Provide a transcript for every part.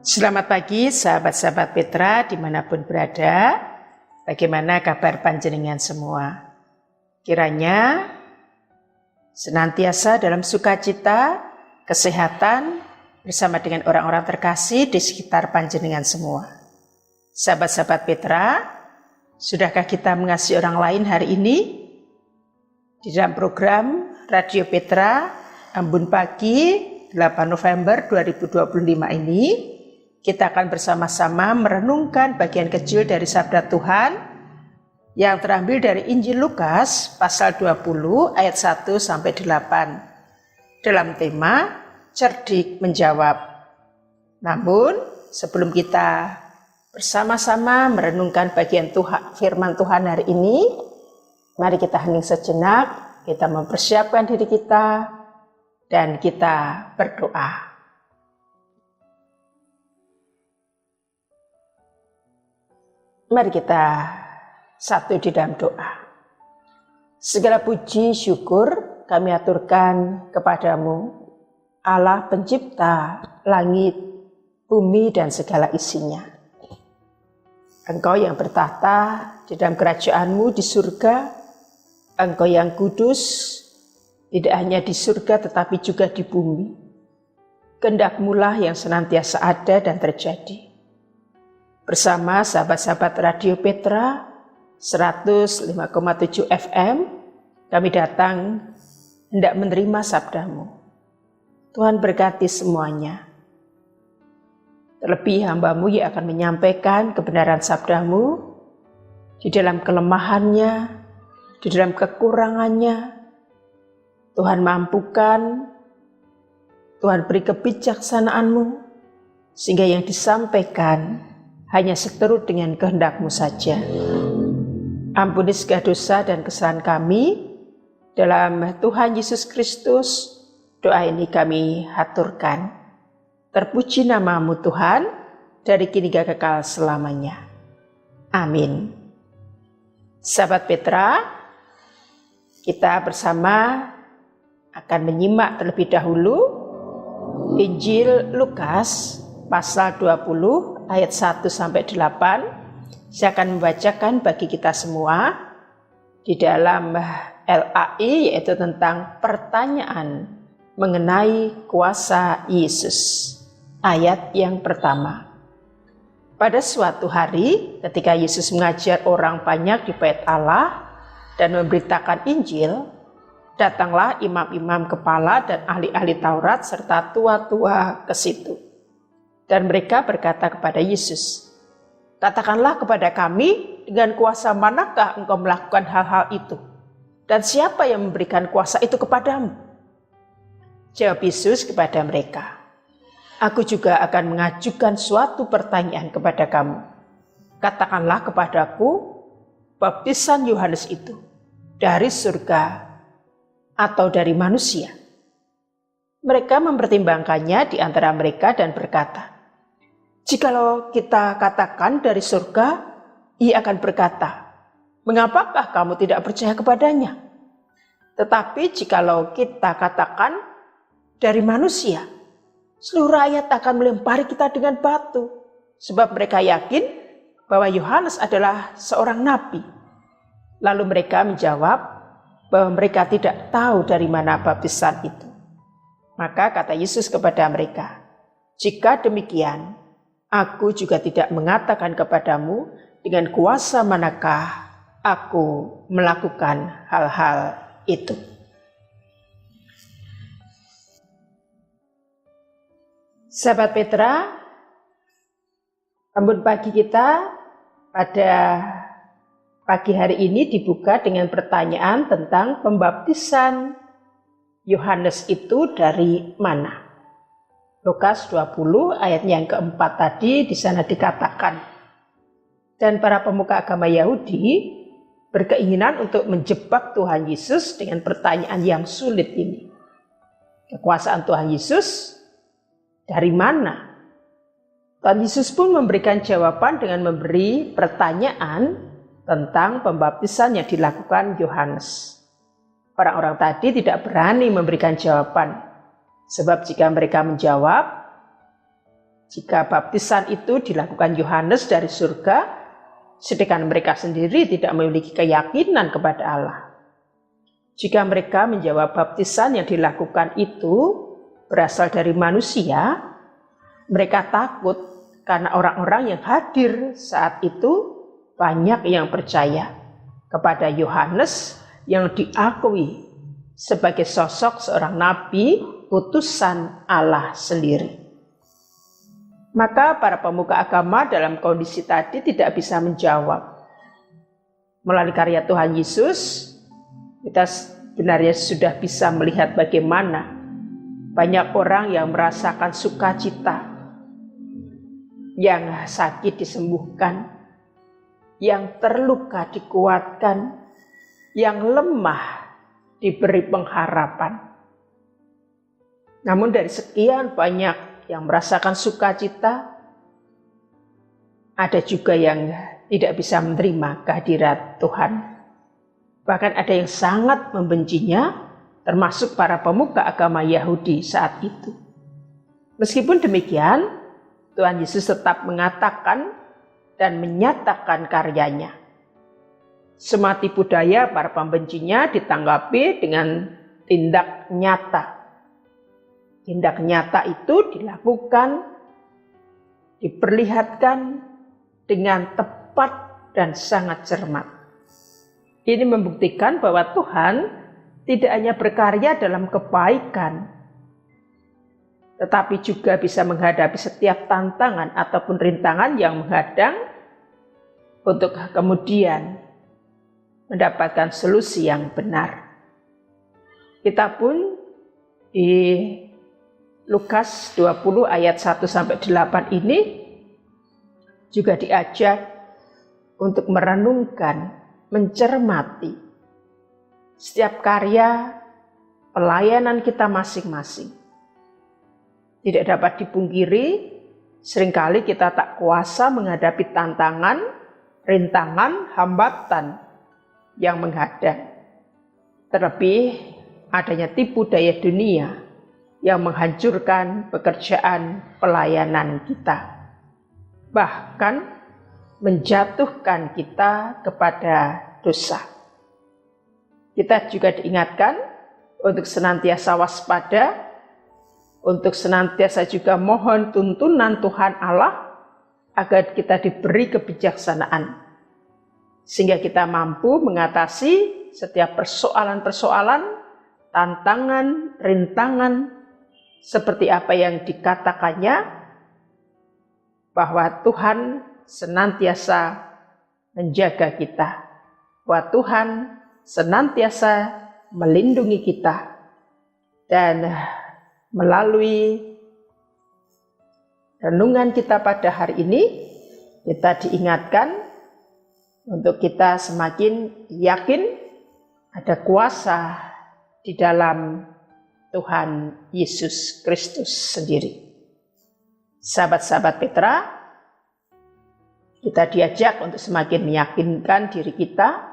Selamat pagi sahabat-sahabat Petra dimanapun berada. Bagaimana kabar panjenengan semua? Kiranya senantiasa dalam sukacita, kesehatan bersama dengan orang-orang terkasih di sekitar panjenengan semua. Sahabat-sahabat Petra, sudahkah kita mengasihi orang lain hari ini? Di dalam program Radio Petra Ambon Pagi 8 November 2025 ini, kita akan bersama-sama merenungkan bagian kecil dari sabda Tuhan yang terambil dari Injil Lukas pasal 20 ayat 1 sampai 8 dalam tema cerdik menjawab. Namun sebelum kita bersama-sama merenungkan bagian firman Tuhan hari ini, mari kita hening sejenak, kita mempersiapkan diri kita dan kita berdoa. Mari kita satu di dalam doa. Segala puji syukur kami aturkan kepadamu, Allah pencipta langit, bumi dan segala isinya. Engkau yang bertahta di dalam kerajaanmu di surga, Engkau yang kudus, tidak hanya di surga tetapi juga di bumi. Kehendak-Mu lah yang senantiasa ada dan terjadi. Bersama sahabat-sahabat Radio Petra 105,7 FM, kami datang hendak menerima sabda-Mu. Tuhan berkati semuanya. Terlebih hamba-Mu yang akan menyampaikan kebenaran sabda-Mu di dalam kelemahannya, di dalam kekurangannya. Tuhan mampukan, Tuhan beri kebijaksanaan-Mu, sehingga yang disampaikan hanya seturut dengan kehendak-Mu saja. Ampuni segala dosa dan kesalahan kami. Dalam Tuhan Yesus Kristus, doa ini kami haturkan. Terpuji nama-Mu Tuhan, dari kini hingga kekal selamanya. Amin. Sahabat Petra, kita bersama akan menyimak terlebih dahulu Injil Lukas pasal 20 ayat 1 sampai 8. Saya akan membacakan bagi kita semua di dalam LAI, yaitu tentang pertanyaan mengenai kuasa Yesus. Ayat yang pertama. Pada suatu hari ketika Yesus mengajar orang banyak di bait Allah dan memberitakan Injil, datanglah imam-imam kepala dan ahli-ahli Taurat serta tua-tua ke situ. Dan mereka berkata kepada Yesus, "Katakanlah kepada kami, dengan kuasa manakah engkau melakukan hal-hal itu? Dan siapa yang memberikan kuasa itu kepadamu?" Jawab Yesus kepada mereka, "Aku juga akan mengajukan suatu pertanyaan kepada kamu. Katakanlah kepadaku, baptisan Yohanes itu dari surga atau dari manusia?" Mereka mempertimbangkannya di antara mereka dan berkata, "Jikalau kita katakan dari surga, ia akan berkata, 'Mengapakah kamu tidak percaya kepadanya?' Tetapi jikalau kita katakan dari manusia, seluruh rakyat akan melempari kita dengan batu, sebab mereka yakin bahwa Yohanes adalah seorang nabi." Lalu mereka menjawab bahwa mereka tidak tahu dari mana baptisan itu. Maka kata Yesus kepada mereka, "Jika demikian, aku juga tidak mengatakan kepadamu dengan kuasa manakah aku melakukan hal-hal itu." Sahabat Petra, Ambon Pagi kita pada pagi hari ini dibuka dengan pertanyaan tentang pembaptisan Yohanes itu dari mana? Lukas 20 ayat yang keempat tadi di sana dikatakan, dan para pemuka agama Yahudi berkeinginan untuk menjebak Tuhan Yesus dengan pertanyaan yang sulit ini. Kekuasaan Tuhan Yesus dari mana? Tuhan Yesus pun memberikan jawaban dengan memberi pertanyaan tentang pembaptisan yang dilakukan Yohanes. Orang-orang tadi tidak berani memberikan jawaban, sebab jika mereka menjawab, jika baptisan itu dilakukan Yohanes dari surga, sedangkan mereka sendiri tidak memiliki keyakinan kepada Allah. Jika mereka menjawab baptisan yang dilakukan itu berasal dari manusia, mereka takut karena orang-orang yang hadir saat itu banyak yang percaya kepada Yohanes yang diakui sebagai sosok seorang nabi utusan Allah sendiri. Maka para pemuka agama dalam kondisi tadi tidak bisa menjawab. Melalui karya Tuhan Yesus, kita sebenarnya sudah bisa melihat bagaimana banyak orang yang merasakan sukacita, yang sakit disembuhkan, yang terluka dikuatkan, yang lemah diberi pengharapan. Namun dari sekian banyak yang merasakan sukacita, ada juga yang tidak bisa menerima kehadirat Tuhan. Bahkan ada yang sangat membencinya, termasuk para pemuka agama Yahudi saat itu. Meskipun demikian, Tuhan Yesus tetap mengatakan dan menyatakan karyanya. Semua tipu daya para pembencinya ditanggapi dengan tindak nyata. Tindak nyata itu dilakukan, diperlihatkan dengan tepat dan sangat cermat. Ini membuktikan bahwa Tuhan tidak hanya berkarya dalam kebaikan, tetapi juga bisa menghadapi setiap tantangan ataupun rintangan yang menghadang untuk kemudian mendapatkan solusi yang benar. Kita pun di Lukas 20 ayat 1-8 ini juga diajak untuk merenungkan, mencermati setiap karya pelayanan kita masing-masing. Tidak dapat dipungkiri, seringkali kita tak kuasa menghadapi tantangan, rintangan, hambatan yang menghadang. Terlebih adanya tipu daya dunia yang menghancurkan pekerjaan pelayanan kita. Bahkan menjatuhkan kita kepada dosa. Kita juga diingatkan untuk senantiasa waspada, untuk senantiasa juga mohon tuntunan Tuhan Allah agar kita diberi kebijaksanaan, sehingga kita mampu mengatasi setiap persoalan-persoalan, tantangan, rintangan, seperti apa yang dikatakannya, bahwa Tuhan senantiasa menjaga kita, bahwa Tuhan senantiasa melindungi kita, dan melalui renungan kita pada hari ini, kita diingatkan untuk kita semakin yakin ada kuasa di dalam Tuhan Yesus Kristus sendiri. Sahabat-sahabat Petra, kita diajak untuk semakin meyakinkan diri kita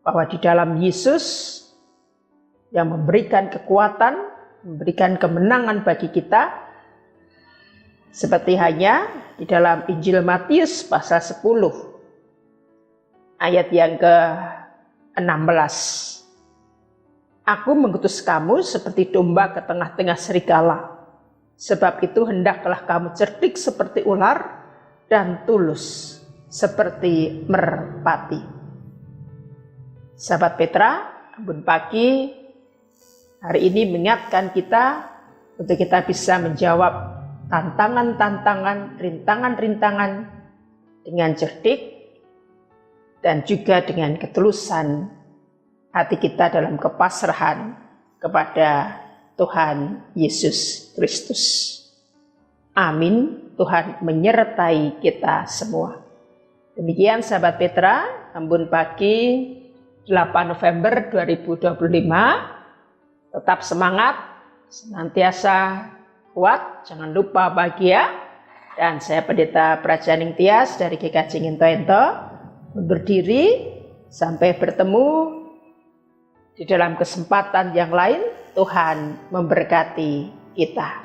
bahwa di dalam Yesus yang memberikan kekuatan, memberikan kemenangan bagi kita, seperti hanya di dalam Injil Matius pasal 10 ayat yang ke-16. Aku mengutus kamu seperti domba ke tengah-tengah serigala. Sebab itu hendaklah kamu cerdik seperti ular dan tulus seperti merpati. Sahabat Petra, Ambon Pagi hari ini mengingatkan kita untuk kita bisa menjawab tantangan-tantangan, rintangan-rintangan dengan cerdik dan juga dengan ketulusan hati kita dalam kepasrahan kepada Tuhan Yesus Kristus. Amin. Tuhan menyertai kita semua. Demikian sahabat Petra, Ambon Pagi 8 November 2025. Tetap semangat, senantiasa kuat, jangan lupa bahagia. Dan saya Pendeta Prajaning Tias dari GKJ Nginto-Ento undur diri sampai bertemu di dalam kesempatan yang lain. Tuhan memberkati kita.